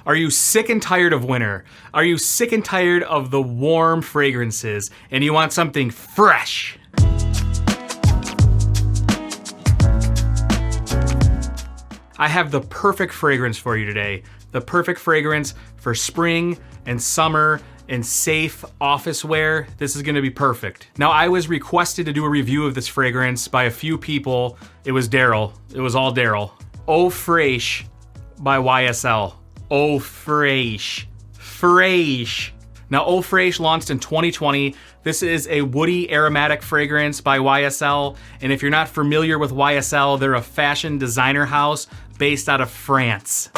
Are you sick and tired of winter? Are you sick and tired of the warm fragrances and you want something fresh? I have the perfect fragrance for you today. The perfect fragrance for spring and summer and safe office wear. This is gonna be perfect. Now, I was requested to do a review of this fragrance by a few people. It was Daryl. It was all Daryl. Eau Fraiche by YSL. Eau Fraiche. Fraiche. Now, Eau Fraiche launched in 2020. This is a woody aromatic fragrance by YSL. And if you're not familiar with YSL, they're a fashion designer house based out of France.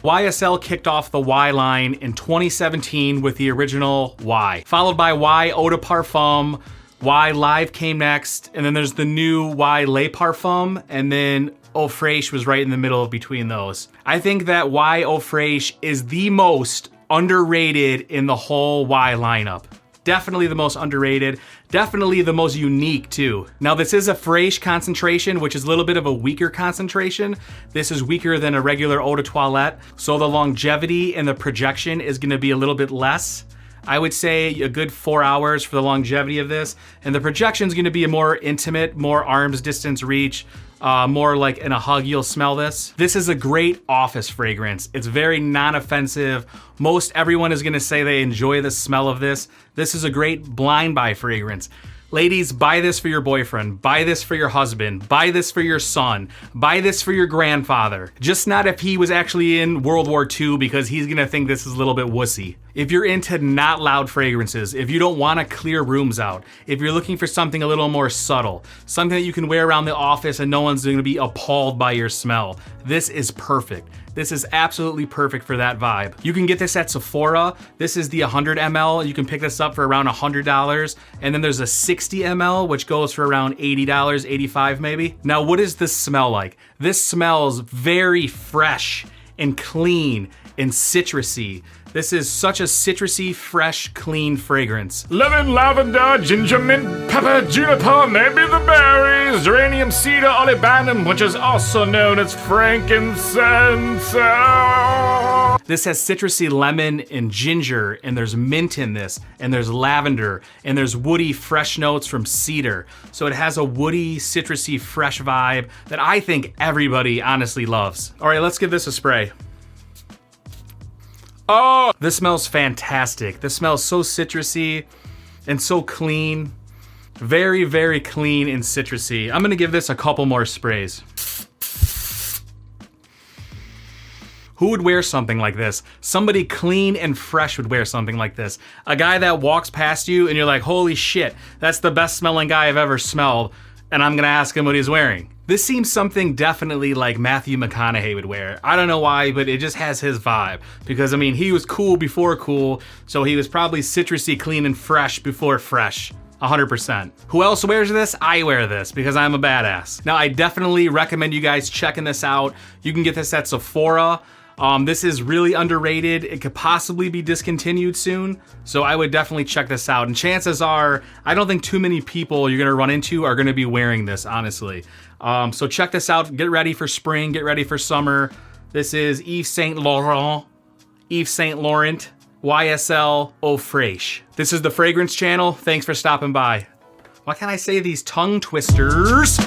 YSL kicked off the Y line in 2017 with the original Y, followed by Y Eau de Parfum. Y Live came next, and then there's the new Y Le Parfum, and then Eau Fraiche was right in the middle between those. I think that Y Eau Fraiche is the most underrated in the whole Y lineup. Definitely the most underrated, definitely the most unique too. Now, this is a Fraiche concentration, which is a little bit of a weaker concentration. This is weaker than a regular eau de toilette, so the longevity and the projection is gonna be a little bit less. I would say a good 4 hours for the longevity of this, and the projection is gonna be a more intimate, more arm's distance reach, more like in a hug you'll smell this. This is a great office fragrance. It's very non-offensive. Most everyone is gonna say they enjoy the smell of this. This is a great blind buy fragrance. Ladies, buy this for your boyfriend, buy this for your husband, buy this for your son, buy this for your grandfather. Just not if he was actually in World War II, because he's gonna think this is a little bit wussy. If you're into not loud fragrances, if you don't wanna clear rooms out, if you're looking for something a little more subtle, something that you can wear around the office and no one's gonna be appalled by your smell, this is perfect. This is absolutely perfect for that vibe. You can get this at Sephora. This is the 100 ml. You can pick this up for around $100. And then there's a 60 ml, which goes for around $80, $85 maybe. Now, what does this smell like? This smells very fresh and clean and citrusy. This is such a citrusy, fresh, clean fragrance. Lemon, lavender, ginger, mint, pepper, juniper, maybe the berries, geranium, cedar, olibanum, which is also known as frankincense. This has citrusy lemon and ginger, and there's mint in this, and there's lavender, and there's woody, fresh notes from cedar. So it has a woody, citrusy, fresh vibe that I think everybody honestly loves. All right, let's give this a spray. Oh, this smells fantastic. This smells so citrusy and so clean. Very, very clean and citrusy. I'm gonna give this a couple more sprays. Who would wear something like this? Somebody clean and fresh would wear something like this. A guy that walks past you and you're like, holy shit, that's the best smelling guy I've ever smelled, and I'm gonna ask him what he's wearing. This seems something definitely like Matthew McConaughey would wear. I don't know why, but it just has his vibe. Because I mean, he was cool before cool, so he was probably citrusy, clean, and fresh before fresh. 100%. Who else wears this? I wear this because I'm a badass. Now, I definitely recommend you guys checking this out. You can get this at Sephora. This is really underrated. It could possibly be discontinued soon, so I would definitely check this out. And chances are, I don't think too many people you're gonna run into are gonna be wearing this, honestly. So check this out. Get ready for spring, get ready for summer. This is Yves Saint Laurent, YSL Eau Fraiche. This is the Fragrance Channel. Thanks for stopping by. Why can't I say these tongue twisters?